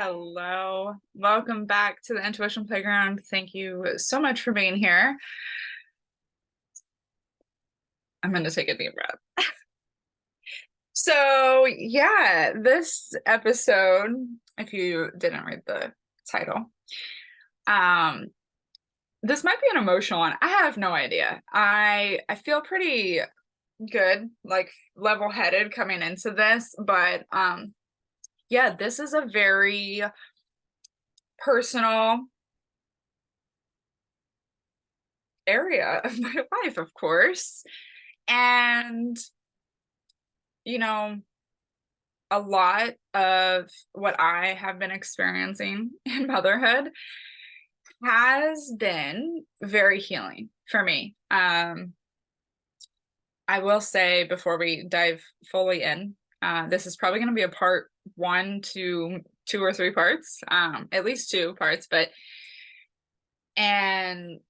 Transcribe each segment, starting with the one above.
Hello. Welcome back to the Intuition Playground. Thank you so much for being here. I'm going to take a deep breath. This episode, if you didn't read the title, um, this might be an emotional one. I have no idea. I feel pretty good, like level-headed coming into this, but this is a very personal area of my life, of course. And, you know, a lot of what I have been experiencing in motherhood has been very healing for me. I will say before we dive fully in, this is probably going to be a part one to two or three parts, at least two parts, and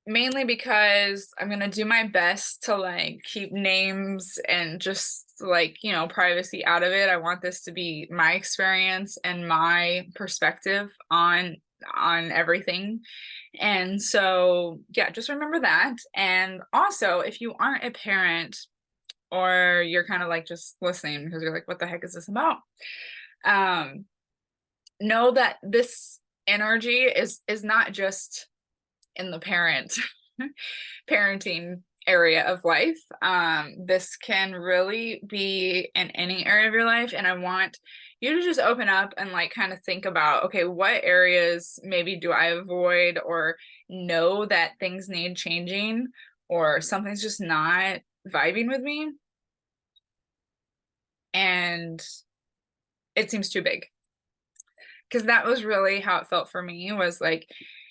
mainly because I'm going to do my best to like keep names and just like, privacy out of it. I want this to be my experience and my perspective on everything. And so, yeah, just remember that. And also, if you aren't a parent or you're kind of like just listening because you're like, what the heck is this about? Know that this energy is not just in the parenting area of life. This can really be in any area of your life. And I want you to just open up and like kind of think about, okay, what areas maybe do I avoid or know that things need changing or something's just not vibing with me. And it seems too big. Because that was really how it felt for me, was like,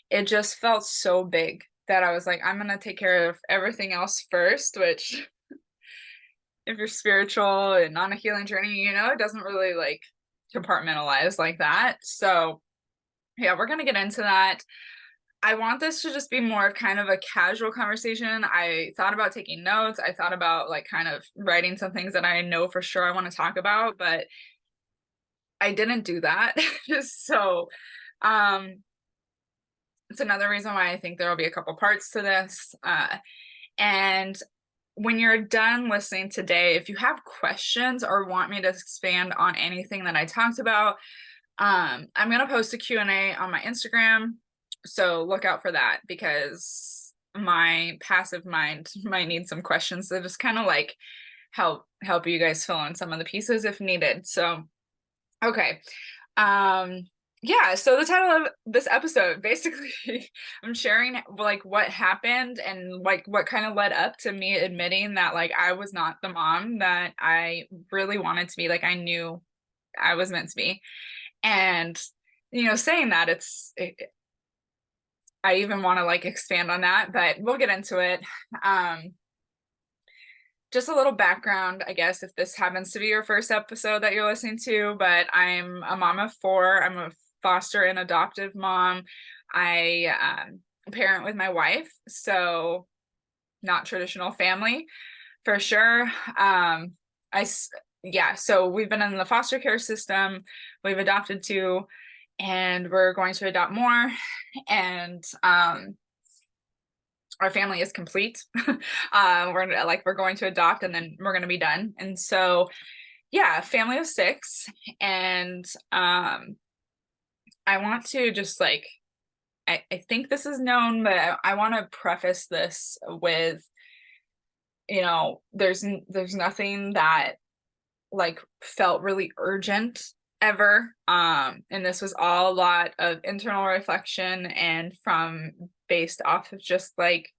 it just felt so big that I was like, I'm going to take care of everything else first, which if you're spiritual and on a healing journey, it doesn't really like compartmentalize like that. So yeah, we're going to get into that. I want this to just be more of kind of a casual conversation. I thought about taking notes. I thought about like kind of writing some things that I know for sure I want to talk about, but I didn't do that. So, it's another reason why I think there will be a couple parts to this. And when you're done listening today, if you have questions or want me to expand on anything that I talked about, I'm going to post a Q&A on my Instagram. So look out for that because my passive mind might need some questions to just kind of like help you guys fill in some of the pieces if needed. So, okay. So the title of this episode, basically, I'm sharing like what happened and like what kind of led up to me admitting that like I was not the mom that I really wanted to be, like I knew I was meant to be. And saying that I even want to like expand on that, but we'll get into it. Just a little background, I guess, if this happens to be your first episode that you're listening to, but I'm a mom of four. I'm a foster and adoptive mom. I parent with my wife, so not traditional family for sure. So we've been in the foster care system. We've adopted two, and we're going to adopt more. And our family is complete. We're going to adopt and then we're going to be done. And so, yeah, family of six. And I want to just like, I think this is known, but I want to preface this with, there's nothing that like felt really urgent ever. And this was all a lot of internal reflection and based off of just like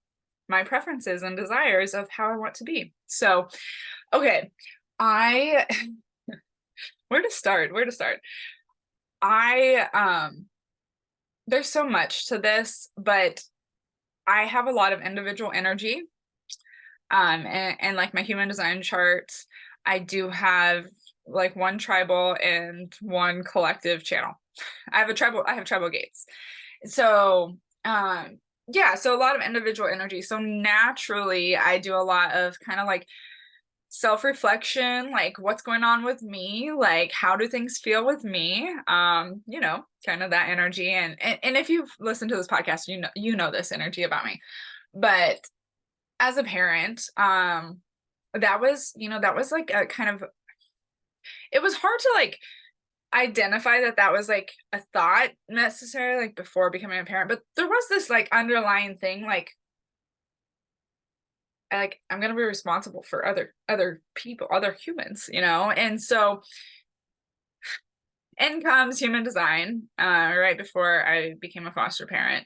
my preferences and desires of how I want to be. So, okay, where to start? There's so much to this, but I have a lot of individual energy. And like my human design chart, I do have like one tribal and one collective channel. I have tribal gates. So, so a lot of individual energy. So naturally, I do a lot of kind of like self-reflection, like what's going on with me, like how do things feel with me, kind of that energy. And if you've listened to this podcast, you know this energy about me. But as a parent, that was like a kind of, it was hard to like identify that was like a thought necessarily, like before becoming a parent, but there was this like underlying thing, like I'm gonna be responsible for other people, other humans, and so in comes human design, right before I became a foster parent.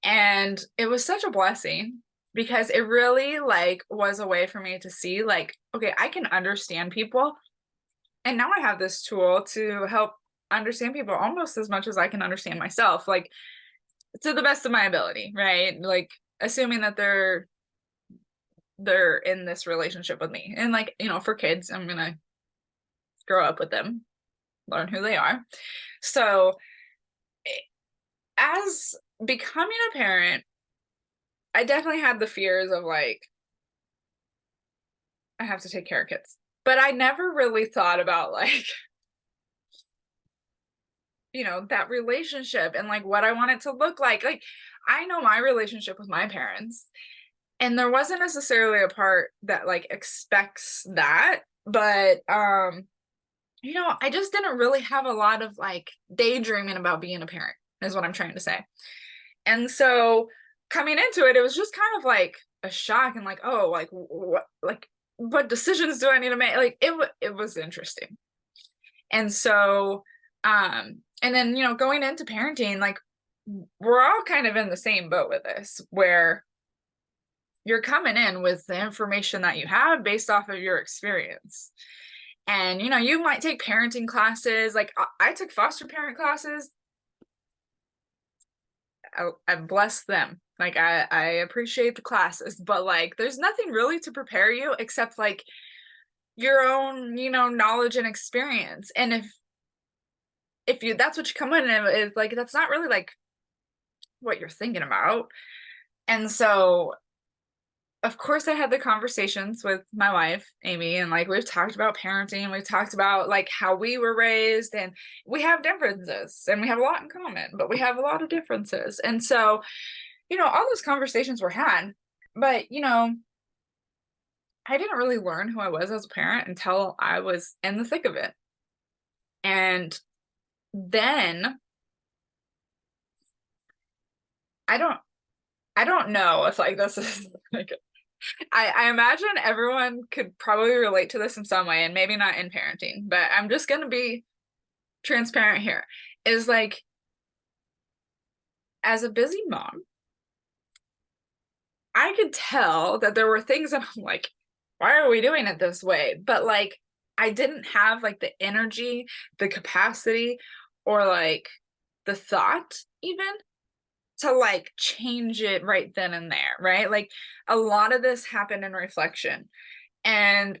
And it was such a blessing because it really like was a way for me to see like, okay, I can understand people. And now I have this tool to help understand people almost as much as I can understand myself, like to the best of my ability, right? Like assuming that they're in this relationship with me. And like, for kids, I'm gonna grow up with them, learn who they are. So as becoming a parent, I definitely had the fears of like, I have to take care of kids. But I never really thought about like, that relationship and like what I want it to look like. Like, I know my relationship with my parents, and there wasn't necessarily a part that like expects that. But I just didn't really have a lot of like daydreaming about being a parent, is what I'm trying to say. And so coming into it, it was just kind of like a shock and like, oh, what decisions do I need to make? Like it was interesting. And so, and then, going into parenting, like we're all kind of in the same boat with this, where you're coming in with the information that you have based off of your experience. And, you might take parenting classes. Like I took foster parent classes. I bless them. Like I appreciate the classes, but like there's nothing really to prepare you except like your own, knowledge and experience. And if you that's what you come in and it's like that's not really like what you're thinking about. And so of course I had the conversations with my wife, Amy, and like we've talked about parenting, we've talked about like how we were raised, and we have differences and we have a lot in common, but we have a lot of differences. And so, all those conversations were had, but I didn't really learn who I was as a parent until I was in the thick of it. And then I don't know if like this is like I imagine everyone could probably relate to this in some way, and maybe not in parenting, but I'm just gonna be transparent here. Is like as a busy mom, I could tell that there were things that I'm like, why are we doing it this way? But like I didn't have like the energy, the capacity, or like the thought even to like change it right then and there, right? Like a lot of this happened in reflection. And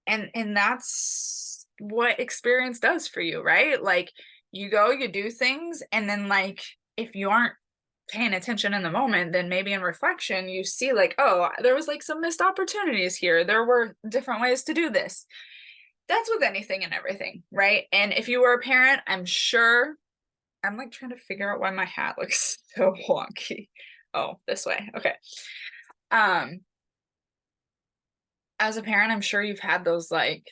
that's what experience does for you, right? Like you go, you do things, and then like if you aren't paying attention in the moment, then maybe in reflection you see like, oh, there was like some missed opportunities here, there were different ways to do this. That's with anything and everything, right? And if you were a parent, I'm sure, I'm like trying to figure out why my hat looks so wonky. Oh, this way. Okay. Um, as a parent, I'm sure you've had those like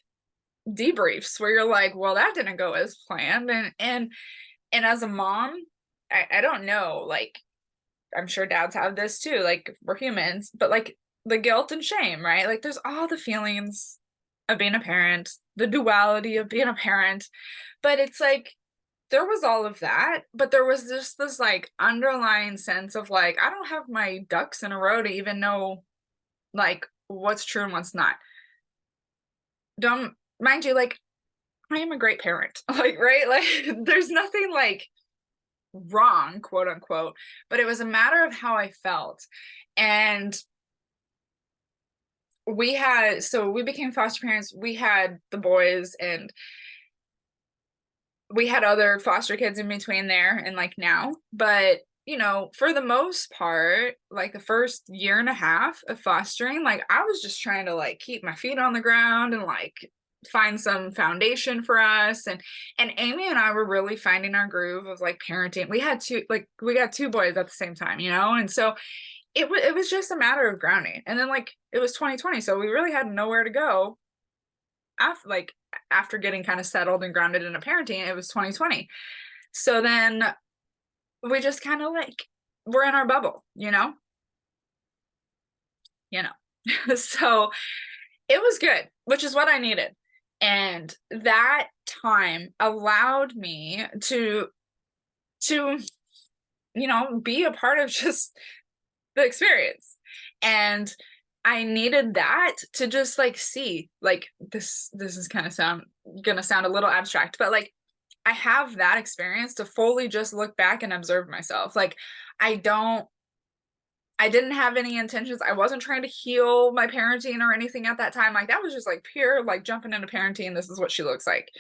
debriefs where you're like, well, that didn't go as planned. And as a mom, I don't know, like I'm sure dads have this too, like we're humans, but like the guilt and shame, right? Like there's all the feelings of being a parent, the duality of being a parent, but it's like there was all of that, but there was just this like underlying sense of like, I don't have my ducks in a row to even know like what's true and what's not. Don't mind you, like I am a great parent, like, right? Like there's nothing like wrong, quote unquote, but it was a matter of how I felt. And we became foster parents. We had the boys, and we had other foster kids in between there and like now, but for the most part, like the first year and a half of fostering, like I was just trying to like keep my feet on the ground and like find some foundation for us. And Amy and I were really finding our groove of like parenting. We got two boys at the same time, and so it was just a matter of grounding. And then like it was 2020, so we really had nowhere to go after getting kind of settled and grounded into parenting. It was 2020. So then we just kind of like we're in our bubble, you know. So it was good, which is what I needed. And that time allowed me to be a part of just the experience. And I needed that to just like see, like this is kind of gonna sound a little abstract, but like I have that experience to fully just look back and observe myself. Like I don't I didn't have any intentions. I wasn't trying to heal my parenting or anything at that time. Like that was just like pure like jumping into parenting. This is what she looks like.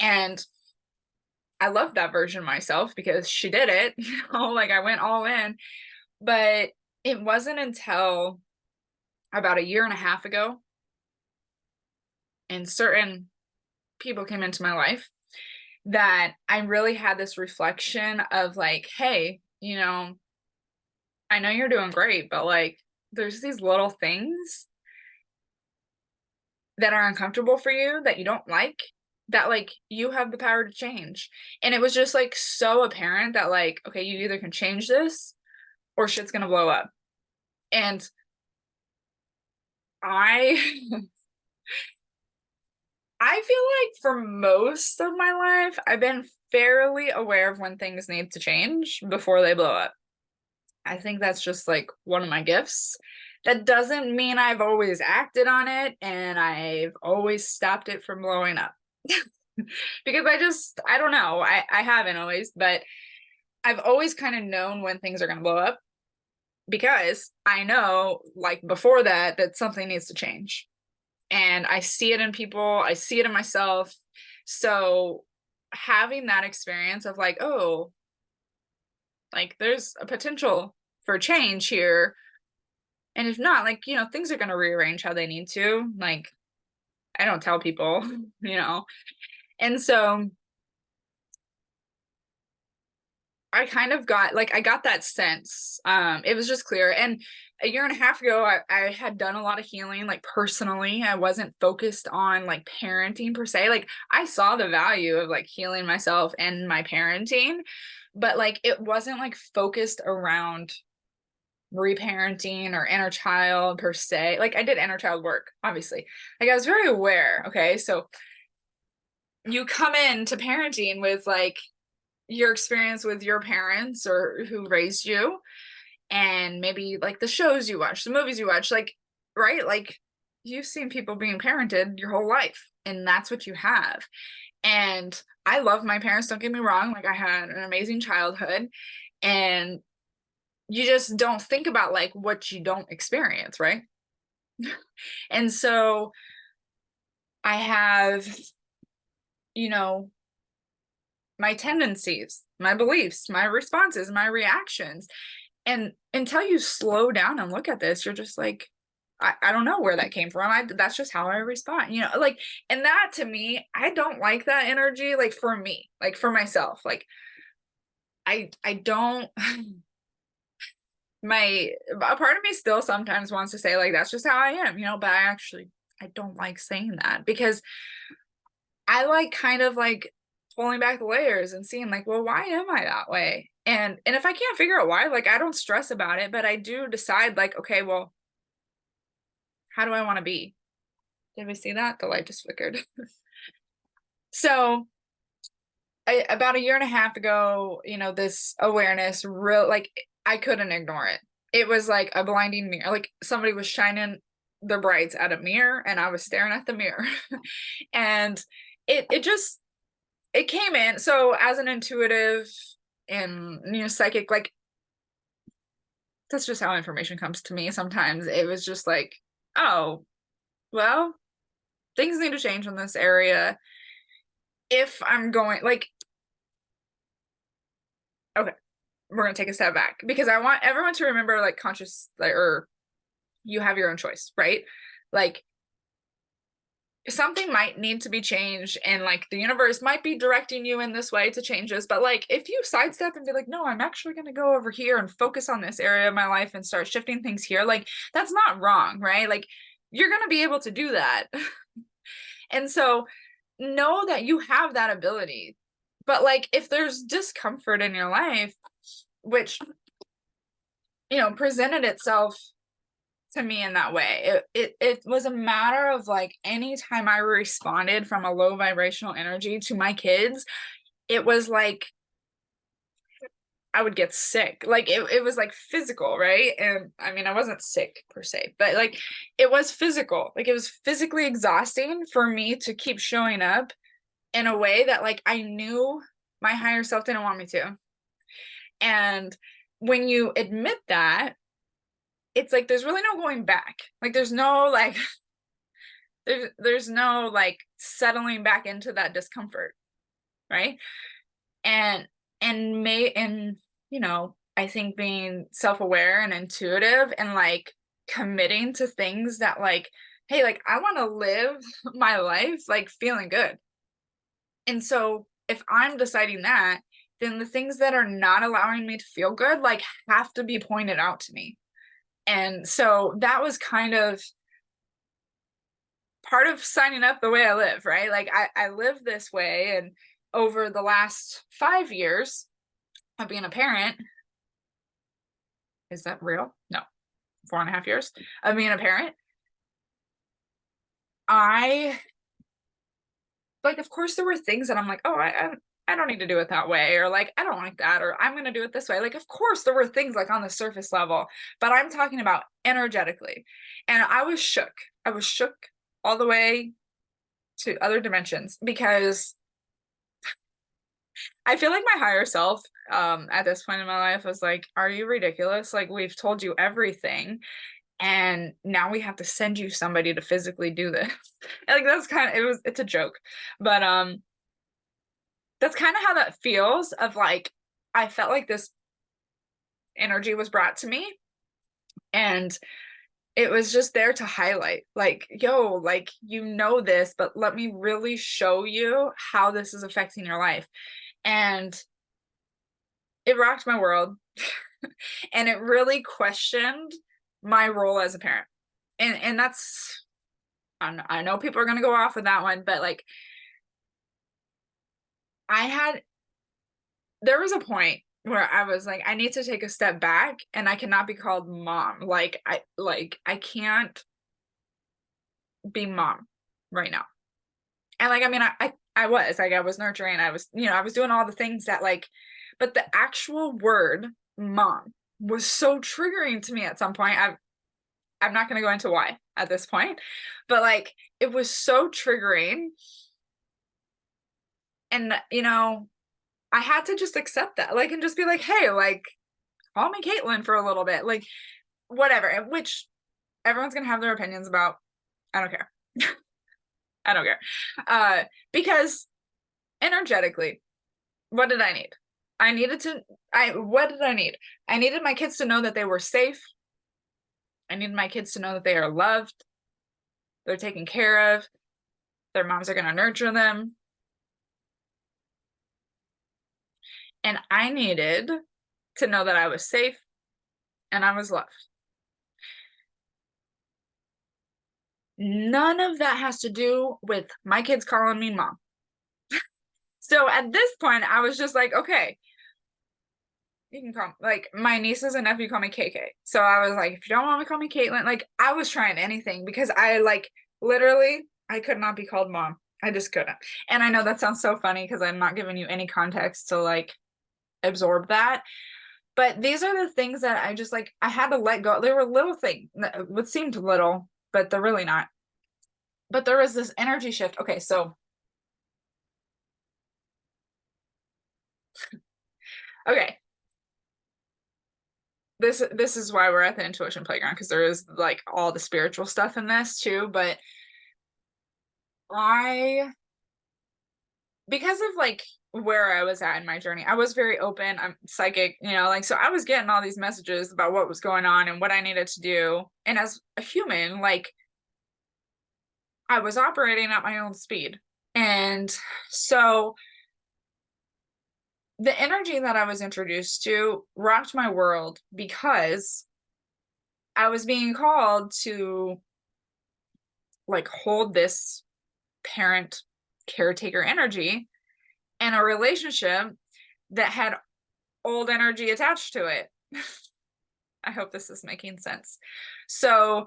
And I love that version of myself because she did it, like I went all in. But it wasn't until about a year and a half ago, and certain people came into my life, that I really had this reflection of like, hey, I know you're doing great, but like there's these little things that are uncomfortable for you that you don't like, that like you have the power to change. And it was just like so apparent that like, okay, you either can change this or shit's gonna blow up. And I I feel like for most of my life, I've been fairly aware of when things need to change before they blow up. I think that's just like one of my gifts. That doesn't mean I've always acted on it and I've always stopped it from blowing up. Because I don't know. I haven't always, but I've always kind of known when things are going to blow up, because I know like before that something needs to change. And I see it in people, I see it in myself. So having that experience of like, oh, like there's a potential for change here. And if not, like, things are going to rearrange how they need to. Like, I don't tell people, you know. And so I kind of I got that sense. It was just clear. And a year and a half ago, I had done a lot of healing, like personally. I wasn't focused on like parenting per se. Like I saw the value of like healing myself and my parenting, but like it wasn't like focused around reparenting or inner child per se. Like I did inner child work, obviously. Like I was very aware. Okay. So you come into parenting with like your experience with your parents or who raised you, and maybe like the shows you watch, the movies you watch, like, right? Like you've seen people being parented your whole life, and that's what you have. And I love my parents, don't get me wrong. Like I had an amazing childhood, and you just don't think about like what you don't experience, right? And so I have, you know, my tendencies, my beliefs, my responses, my reactions. And until you slow down and look at this, you're just like, I don't know where that came from. That's just how I respond, like, and that to me, I don't like that energy. Like for me, like for myself, like I don't, a part of me still sometimes wants to say like, that's just how I am, but I don't like saying that, because I like kind of like pulling back the layers and seeing like, well, why am I that way? And if I can't figure out why, like I don't stress about it, but I do decide like, okay, well, how do I want to be? Did we see that? The light just flickered. So about a year and a half ago, this awareness real like I couldn't ignore it. It was like a blinding mirror. Like somebody was shining the brights at a mirror and I was staring at the mirror. And it just it came in. So as an intuitive and psychic, like that's just how information comes to me. Sometimes it was just like, oh, well, things need to change in this area. If I'm going like, okay, we're going to take a step back, because I want everyone to remember, like, conscious, like, or you have your own choice, right? Like, something might need to be changed, and like the universe might be directing you in this way to change this, but like if you sidestep and be like, no, I'm actually going to go over here and focus on this area of my life and start shifting things here, like that's not wrong, right? Like you're going to be able to do that. And so know that you have that ability. But like if there's discomfort in your life, which, you know, presented itself to me in that way, it was a matter of like anytime I responded from a low vibrational energy to my kids, it was like I would get sick. Like it was like physical, right? And I mean, I wasn't sick per se, but like it was physical. Like it was physically exhausting for me to keep showing up in a way that like I knew my higher self didn't want me to. And when you admit that, it's like there's really no going back. Like there's no like there's no like settling back into that discomfort, right? And and you know, I think being self-aware and intuitive and like committing to things that like, hey, like I want to live my life like feeling good. And so if I'm deciding that, then the things that are not allowing me to feel good like have to be pointed out to me. And so that was kind of part of signing up the way I live, right? Like I live this way. And over the last 5 years of being a parent, is that real? No, 4.5 years of being a parent, I like, of course there were things that I'm like, oh, I don't need to do it that way, or like I don't like that, or I'm gonna do it this way. Like, of course there were things like on the surface level, but I'm talking about energetically. And I was shook. I was shook all the way to other dimensions, because I feel like my higher self at this point in my life was like, are you ridiculous? Like we've told you everything, and now we have to send you somebody to physically do this. And like that's kind of, it's a joke. But that's kind of how that feels, of like I felt like this energy was brought to me, and it was just there to highlight like, yo, like you know this, but let me really show you how this is affecting your life. And it rocked my world. And it really questioned my role as a parent. And that's, I know people are going to go off with that one, but like there was a point where I was like, I need to take a step back, and I cannot be called mom. Like I can't be mom right now. And like, I mean, I was like, I was nurturing, I was, you know, I was doing all the things that like, but the actual word mom was so triggering to me at some point. I'm not going to go into why at this point, but like, it was so triggering. And, you know, I had to just accept that, like, and just be like, hey, like, call me Caitlin for a little bit, like, whatever, which everyone's going to have their opinions about. I don't care. I don't care. Because energetically, what did I need? What did I need? I needed my kids to know that they were safe. I needed my kids to know that they are loved. They're taken care of. Their moms are going to nurture them. And I needed to know that I was safe and I was loved. None of that has to do with my kids calling me mom. So at this point, I was just like, okay, you can call, like, my nieces and nephew call me KK. So I was like, if you don't want to call me Caitlin, like, I was trying anything, because I like literally, I could not be called mom. I just couldn't. And I know that sounds so funny because I'm not giving you any context to like absorb that. But these are the things that I just like, I had to let go. There were little things that would seem little, but they're really not. But there was this energy shift. Okay, so okay, this is why we're at the intuition playground, because there is like all the spiritual stuff in this too. But because of like where I was at in my journey. I was very open. I'm psychic, like, so I was getting all these messages about what was going on and what I needed to do. And as a human, like, I was operating at my own speed. And so the energy that I was introduced to rocked my world because I was being called to like hold this parent caretaker energy in a relationship that had old energy attached to it. I hope this is making sense. So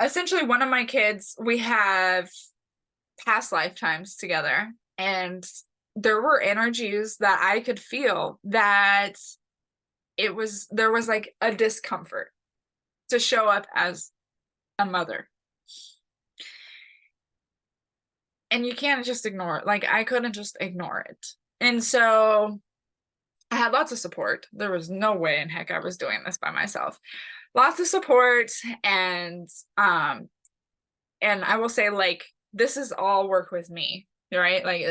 essentially, one of my kids, we have past lifetimes together, and there were energies that I could feel that there was like a discomfort to show up as a mother. And you can't just ignore it. Like, I couldn't just ignore it. And so I had lots of support. There was no way in heck I was doing this by myself. Lots of support, and I will say, like, this is all work with me, right? Like,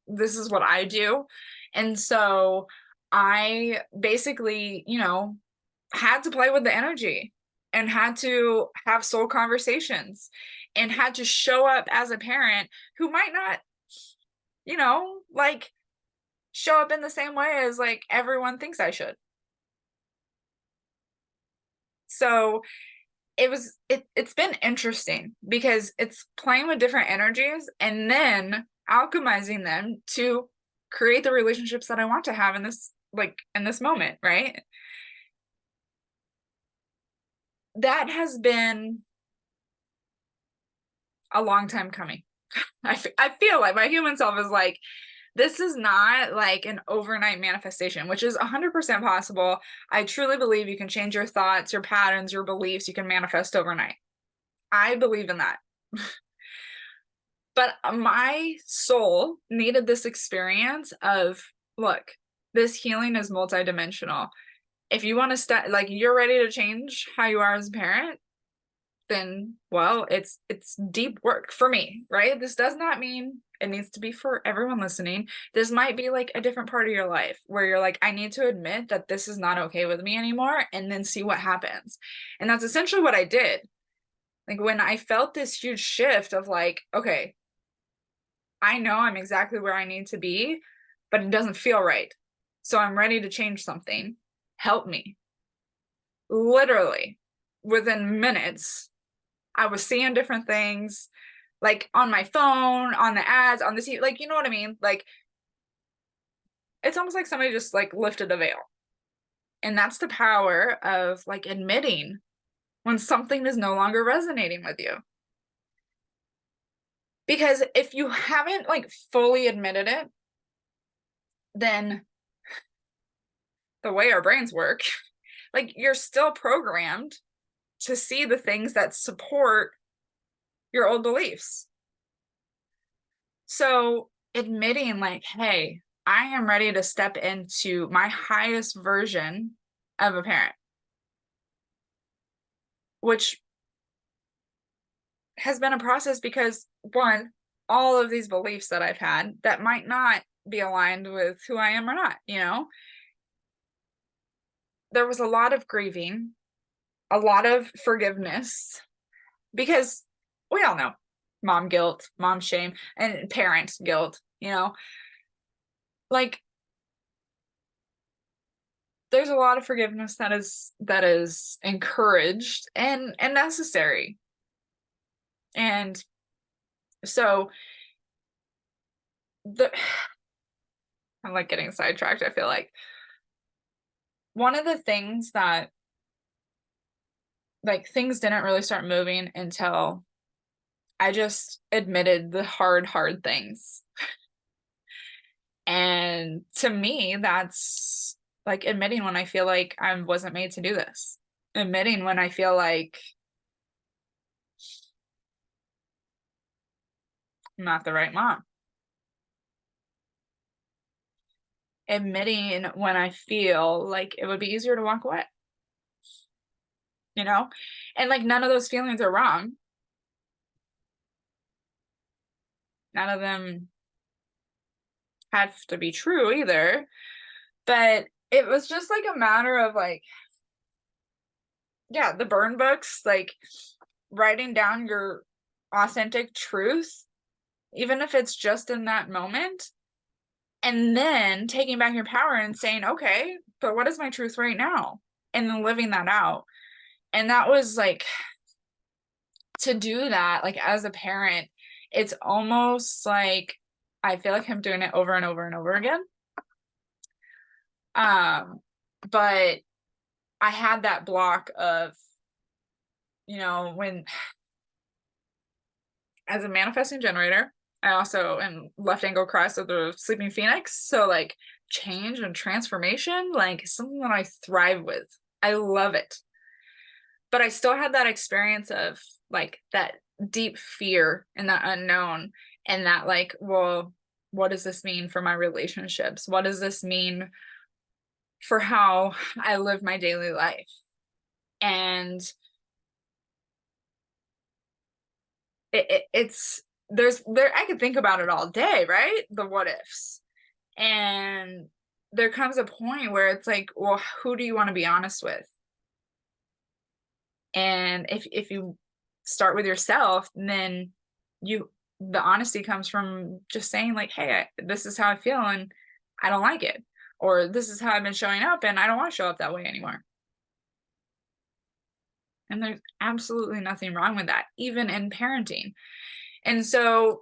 this is what I do. And so I basically, had to play with the energy and had to have soul conversations and had to show up as a parent who might not, like, show up in the same way as like everyone thinks I should. So it's been interesting because it's playing with different energies and then alchemizing them to create the relationships that I want to have in this moment, right? That has been a long time coming. I feel like my human self is like, this is not like an overnight manifestation, which is 100% possible. I truly believe you can change your thoughts, your patterns, your beliefs. You can manifest overnight. I believe in that. But my soul needed this experience of, look, this healing is multidimensional. If you want to like, you're ready to change how you are as a parent, then, well, it's deep work for me, right? This does not mean it needs to be for everyone listening. This might be like a different part of your life where you're like, I need to admit that this is not okay with me anymore, and then see what happens. And that's essentially what I did. Like, when I felt this huge shift of like, okay, I know I'm exactly where I need to be, but it doesn't feel right. So I'm ready to change something. Help me. Literally, within minutes, I was seeing different things, like on my phone, on the ads, on the TV, like, you know what I mean? Like, it's almost like somebody just like lifted a veil. And that's the power of like admitting when something is no longer resonating with you. Because if you haven't like fully admitted it, then the way our brains work, like, you're still programmed to see the things that support your old beliefs. So admitting like, hey, I am ready to step into my highest version of a parent, which has been a process because, one, all of these beliefs that I've had that might not be aligned with who I am or not, there was a lot of grieving, a lot of forgiveness, because we all know mom guilt, mom shame, and parent guilt, like, there's a lot of forgiveness that is encouraged and necessary. And so the I'm like getting sidetracked, I feel like. One of the things that, like, things didn't really start moving until I just admitted the hard things. And to me, that's like admitting when I feel like I wasn't made to do this. Admitting when I feel like I'm not the right mom. Admitting when I feel like it would be easier to walk away. And like, none of those feelings are wrong. None of them have to be true either. But it was just like a matter of like, yeah, the burn books, like writing down your authentic truth, even if it's just in that moment, and then taking back your power and saying, okay, but what is my truth right now? And then living that out. And that was like, to do that, like as a parent, it's almost like I feel like I'm doing it over and over and over again. But I had that block of, when as a manifesting generator, I also am left angle cross of the sleeping phoenix. So like change and transformation, like something that I thrive with. I love it. But I still had that experience of like that deep fear and that unknown, and that like, well, what does this mean for my relationships? What does this mean for how I live my daily life? And it's there I could think about it all day, right? The what ifs. And there comes a point where it's like, well, who do you want to be honest with? And if you start with yourself, then the honesty comes from just saying like, hey, this is how I feel and I don't like it, or this is how I've been showing up and I don't want to show up that way anymore. And there's absolutely nothing wrong with that, even in parenting. And so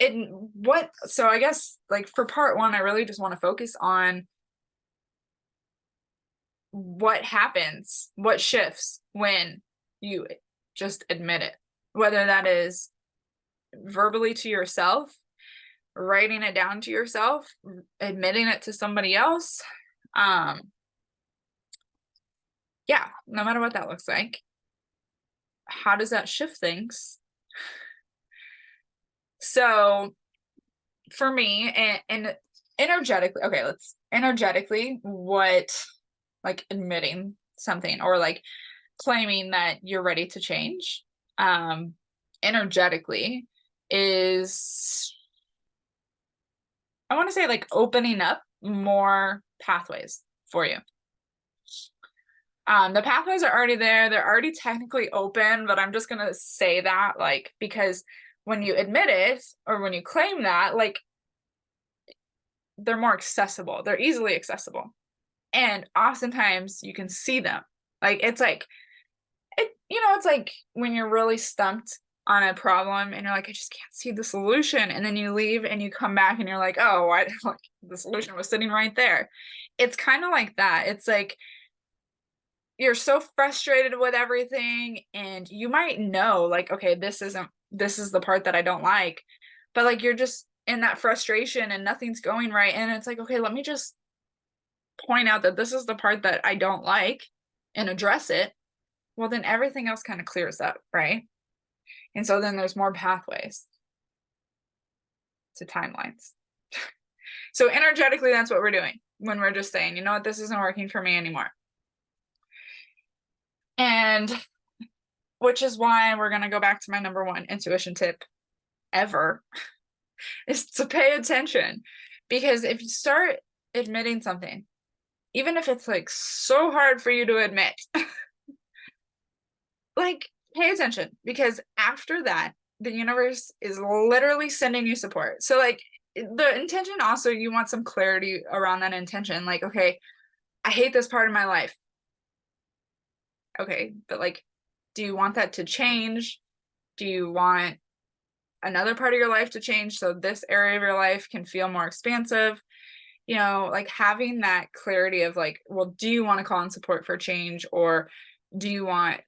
I guess like for part one, I really just want to focus on what happens, what shifts when you just admit it, whether that is verbally to yourself, writing it down to yourself, admitting it to somebody else. Yeah, no matter what that looks like. How does that shift things? So for me, and energetically, okay, let's energetically, what like admitting something or like claiming that you're ready to change, energetically is, I want to say like opening up more pathways for you. The pathways are already there. They're already technically open, but I'm just going to say that like, because when you admit it or when you claim that, like they're more accessible. They're easily accessible. And oftentimes you can see them. Like, it's like, it's like when you're really stumped on a problem and you're like, I just can't see the solution. And then you leave and you come back and you're like, oh, like the solution was sitting right there. It's kind of like that. It's like, you're so frustrated with everything and you might know like, okay, this is the part that I don't like, but like you're just in that frustration and nothing's going right. And it's like, okay, let me just point out that this is the part that I don't like and address it. Well, then everything else kind of clears up, right? And so then there's more pathways to timelines. So energetically, that's what we're doing when we're just saying, you know what, this isn't working for me anymore. And which is why we're going to go back to my number one intuition tip ever is to pay attention. Because if you start admitting something, even if it's like so hard for you to admit, like pay attention, because after that, the universe is literally sending you support. So like the intention also, you want some clarity around that intention. Like, okay, I hate this part of my life. Okay, but like, do you want that to change? Do you want another part of your life to change so this area of your life can feel more expansive? Like having that clarity of like, well, do you want to call in support for change, or do you want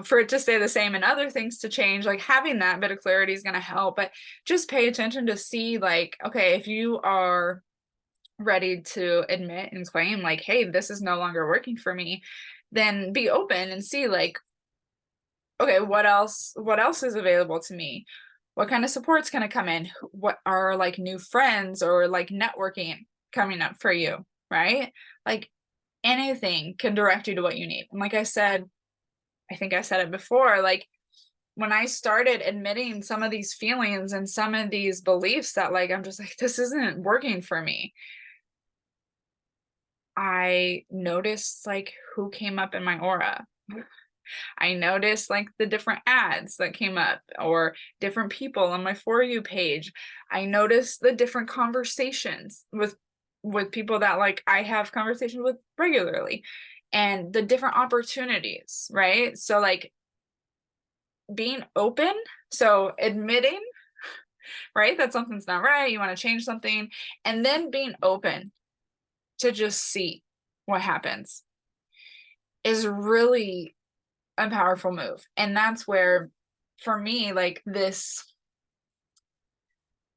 for it to stay the same and other things to change? Like having that bit of clarity is going to help. But just pay attention to see like, okay, if you are ready to admit and claim like, hey, this is no longer working for me, then be open and see like, okay, what else is available to me? What kind of support's going to come in? What are like new friends or like networking coming up for you, right? Like anything can direct you to what you need. And like I said, I think I said it before, like when I started admitting some of these feelings and some of these beliefs that like, I'm just like, this isn't working for me, I noticed like who came up in my aura. I noticed like the different ads that came up or different people on my For You page. I noticed the different conversations with people that like I have conversations with regularly and the different opportunities, right? So like being open, so admitting, right, that something's not right, you want to change something, and then being open to just see what happens is really a powerful move. And that's where, for me, like this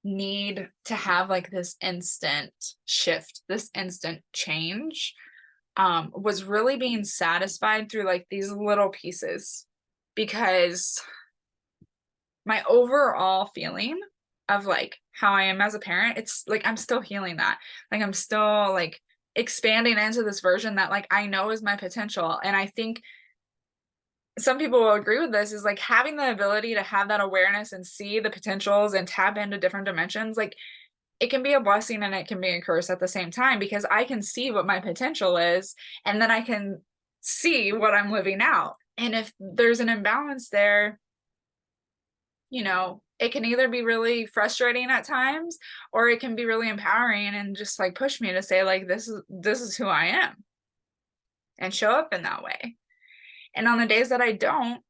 need to have like this instant shift, this instant change, was really being satisfied through like these little pieces. Because my overall feeling of like how I am as a parent, it's like I'm still healing that. Like I'm still like expanding into this version that like I know is my potential. And I think some people will agree with this, is like having the ability to have that awareness and see the potentials and tap into different dimensions. Like it can be a blessing and it can be a curse at the same time, because I can see what my potential is and then I can see what I'm living out. And if there's an imbalance there, you know, it can either be really frustrating at times or it can be really empowering and just like push me to say like, this is who I am, and show up in that way. And on the days that I don't,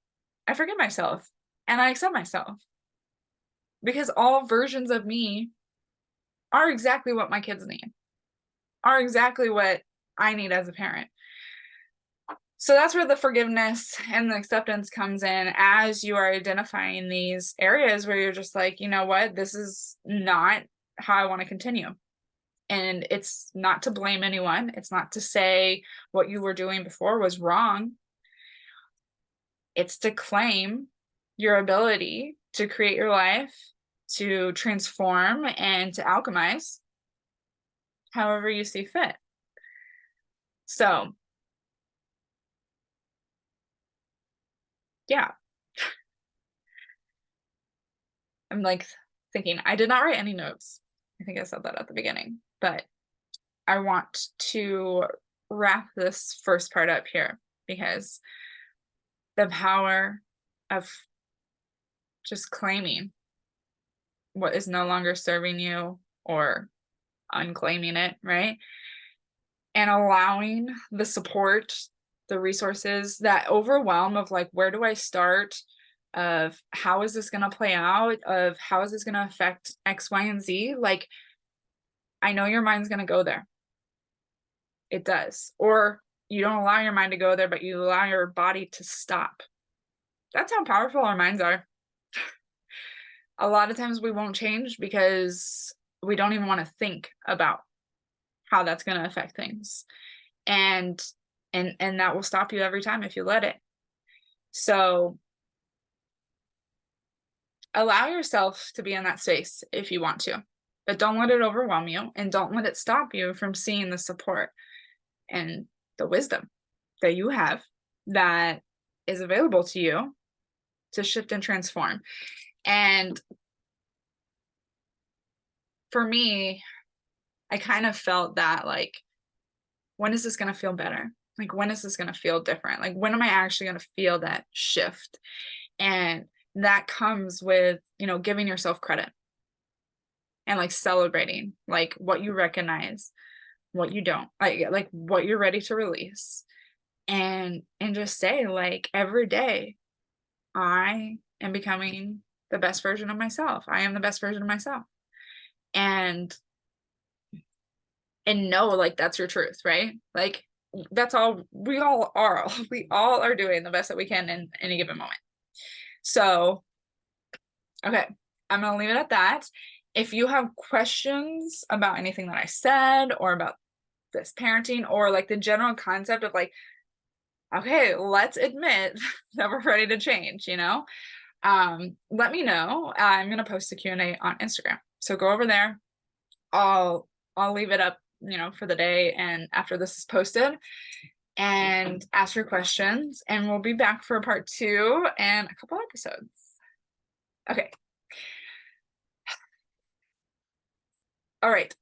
I forgive myself and I accept myself, because all versions of me are exactly what my kids need, are exactly what I need as a parent. So that's where the forgiveness and the acceptance comes in, as you are identifying these areas where you're just like, you know what, this is not how I want to continue. And it's not to blame anyone. It's not to say what you were doing before was wrong. It's to claim your ability to create your life, to transform, and to alchemize however you see fit. So, yeah, I'm like thinking, I did not write any notes. I think I said that at the beginning, but I want to wrap this first part up here, because the power of just claiming what is no longer serving you or unclaiming it, right? And allowing the support, the resources, that overwhelm of like, where do I start? Of how is this going to play out? Of how is this going to affect X, Y, and Z? Like, I know your mind's going to go there. It does. Or you don't allow your mind to go there, but you allow your body to stop. That's how powerful our minds are. A lot of times we won't change because we don't even want to think about how that's going to affect things. And that will stop you every time if you let it. So allow yourself to be in that space if you want to, but don't let it overwhelm you, and don't let it stop you from seeing the support and the wisdom that you have that is available to you to shift and transform. And for me, I kind of felt that like, when is this going to feel better? Like, when is this going to feel different? Like, when am I actually going to feel that shift? And that comes with, you know, giving yourself credit and like celebrating like what you recognize, what you don't, like what you're ready to release. And just say like, every day I am becoming the best version of myself. I am the best version of myself. And know like that's your truth, right? Like that's all we all are. We all are doing the best that we can in any given moment. So, okay, I'm going to leave it at that. If you have questions about anything that I said, or about this parenting, or like the general concept of like, okay, let's admit that we're ready to change, you know, let me know. I'm going to post a Q&A on Instagram. So go over there. I'll leave it up, you know, for the day. And after this is posted, and ask your questions. And we'll be back for part 2 and a couple episodes. Okay. All right.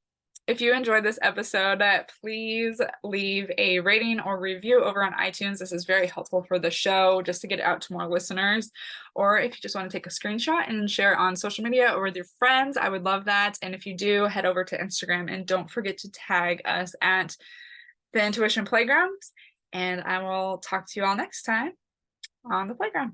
If you enjoyed this episode, please leave a rating or review over on iTunes. This is very helpful for the show just to get it out to more listeners. Or if you just want to take a screenshot and share it on social media or with your friends, I would love that. And if you do, head over to Instagram and don't forget to tag us at the Intuition Playground. And I will talk to you all next time on the playground.